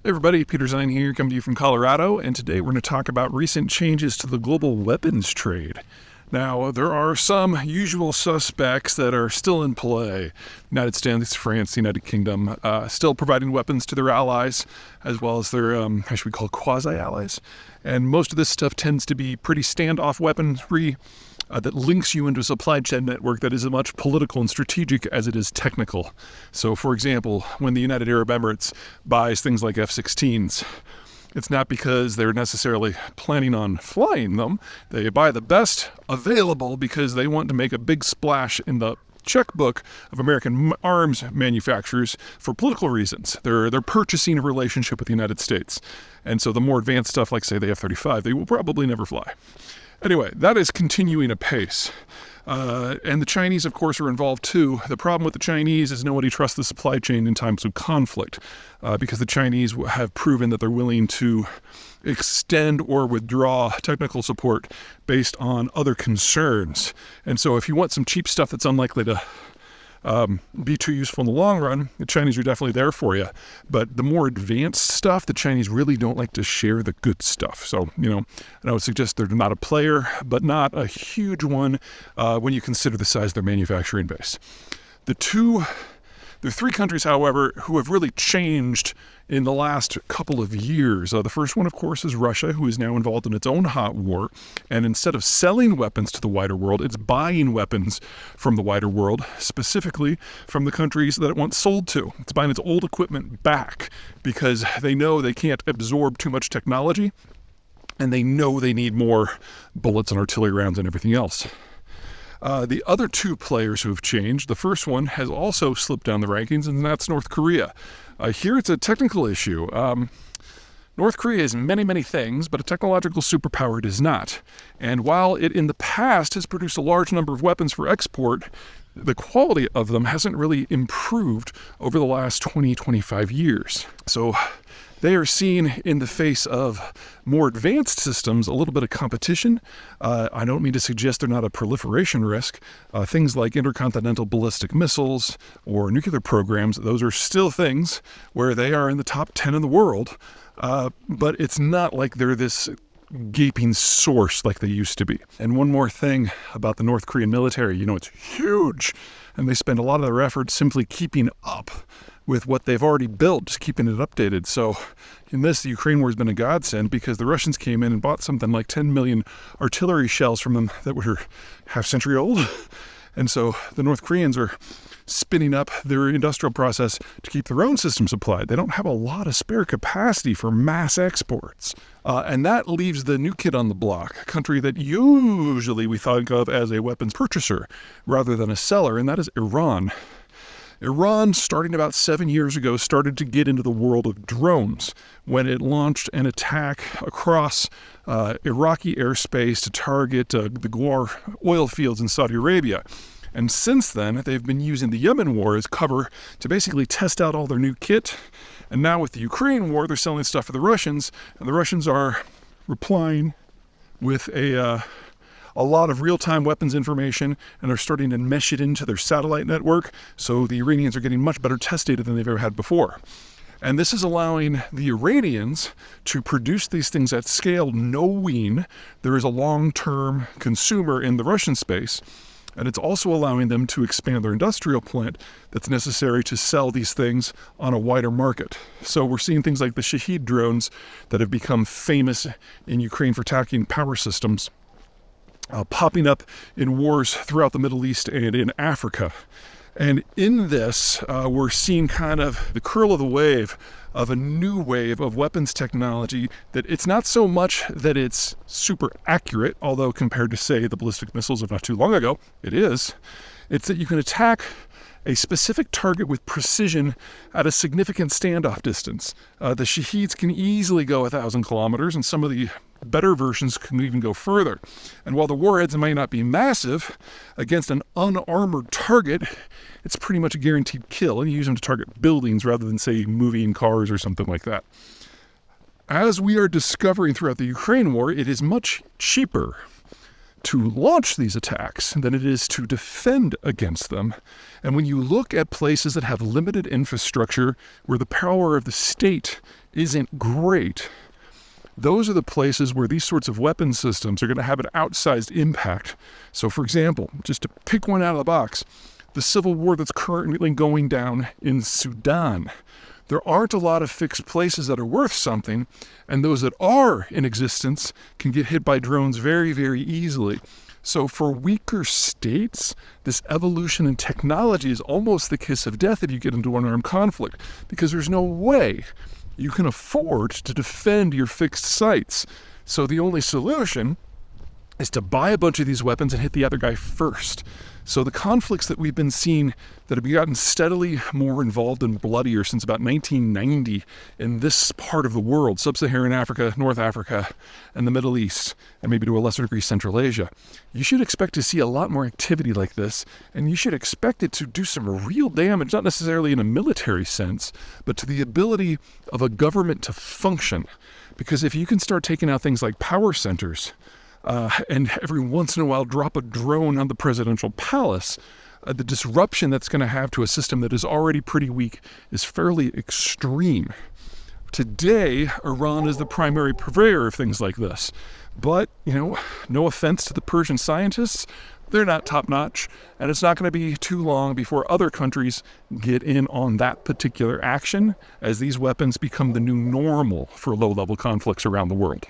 Hey everybody, Peter Zeihan here, coming to you from Colorado, and today we're going to talk about recent changes to the global weapons trade. Now, there are some usual suspects that are still in play. United States, France, the United Kingdom, still providing weapons to their allies, as well as their, how should we call quasi-allies. And most of this stuff tends to be pretty standoff weaponry that links you into a supply chain network that is as much political and strategic as it is technical. So, for example, when the United Arab Emirates buys things like F-16s, it's not because they're necessarily planning on flying them. They buy the best available because they want to make a big splash in the checkbook of American arms manufacturers for political reasons. They're purchasing a relationship with the United States. And so the more advanced stuff, like, say, the F-35, they will probably never fly. Anyway, that is continuing apace. And the Chinese, of course, are involved too. The problem with the Chinese is nobody trusts the supply chain in times of conflict because the Chinese have proven that they're willing to extend or withdraw technical support based on other concerns. And so if you want some cheap stuff that's unlikely to be too useful in the long run, the Chinese are definitely there for you. But the more advanced stuff, the Chinese really don't like to share the good stuff. So, and I would suggest they're not a player, but not a huge one when you consider the size of their manufacturing base. There are three countries, however, who have really changed in the last couple of years. The first one, of course, is Russia, who is now involved in its own hot war. And instead of selling weapons to the wider world, it's buying weapons from the wider world, specifically from the countries that it once sold to. It's buying its old equipment back because they know they can't absorb too much technology, and they know they need more bullets and artillery rounds and everything else. The other two players who have changed, the first one has also slipped down the rankings, and that's North Korea. Here it's a technical issue. North Korea is many, many things, but a technological superpower it is not. And while it in the past has produced a large number of weapons for export, the quality of them hasn't really improved over the last 20, 25 years. So they are seen in the face of more advanced systems, a little bit of competition. I don't mean to suggest they're not a proliferation risk. Things like intercontinental ballistic missiles or nuclear programs, those are still things where they are in the top 10 in the world. But it's not like they're this gaping source like they used to be. And one more thing about the North Korean military, it's huge. And they spend a lot of their effort simply keeping up with what they've already built, just keeping it updated. So in this, the Ukraine war has been a godsend because the Russians came in and bought something like 10 million artillery shells from them that were half-century old. And so the North Koreans are spinning up their industrial process to keep their own system supplied. They don't have a lot of spare capacity for mass exports. And that leaves the new kid on the block, a country that usually we think of as a weapons purchaser rather than a seller, and that is Iran. Iran, starting about 7 years ago, started to get into the world of drones when it launched an attack across Iraqi airspace to target the Ghawar oil fields in Saudi Arabia. And since then, they've been using the Yemen war as cover to basically test out all their new kit. And now with the Ukraine war, they're selling stuff for the Russians, and the Russians are replying with a lot of real-time weapons information, and they're starting to mesh it into their satellite network, so the Iranians are getting much better test data than they've ever had before. And this is allowing the Iranians to produce these things at scale, knowing there is a long-term consumer in the Russian space, and it's also allowing them to expand their industrial plant that's necessary to sell these things on a wider market. So we're seeing things like the Shahed drones that have become famous in Ukraine for attacking power systems, popping up in wars throughout the Middle East and in Africa. And in this, we're seeing kind of the curl of the wave of a new wave of weapons technology that it's not so much that it's super accurate, although compared to, say, the ballistic missiles of not too long ago, it is. It's that you can attack a specific target with precision at a significant standoff distance. The Shaheds can easily go 1,000 kilometers, and some of the better versions can even go further. And while the warheads might not be massive, against an unarmored target, it's pretty much a guaranteed kill, and you use them to target buildings rather than, say, moving cars or something like that. As we are discovering throughout the Ukraine war, it is much cheaper to launch these attacks than it is to defend against them. And when you look at places that have limited infrastructure, where the power of the state isn't great, those are the places where these sorts of weapon systems are going to have an outsized impact. So, for example, just to pick one out of the box, the civil war that's currently going down in Sudan. There aren't a lot of fixed places that are worth something, and those that are in existence can get hit by drones very, very easily. So for weaker states, this evolution in technology is almost the kiss of death if you get into an armed conflict, because there's no way you can afford to defend your fixed sites. So the only solution is to buy a bunch of these weapons and hit the other guy first. So the conflicts that we've been seeing that have gotten steadily more involved and bloodier since about 1990 in this part of the world, sub-Saharan Africa, North Africa, and the Middle East, and maybe to a lesser degree Central Asia, you should expect to see a lot more activity like this, and you should expect it to do some real damage, not necessarily in a military sense, but to the ability of a government to function. Because if you can start taking out things like power centers, and every once in a while drop a drone on the presidential palace, the disruption that's going to have to a system that is already pretty weak is fairly extreme. Today, Iran is the primary purveyor of things like this. But, no offense to the Persian scientists, they're not top-notch, and it's not going to be too long before other countries get in on that particular action as these weapons become the new normal for low-level conflicts around the world.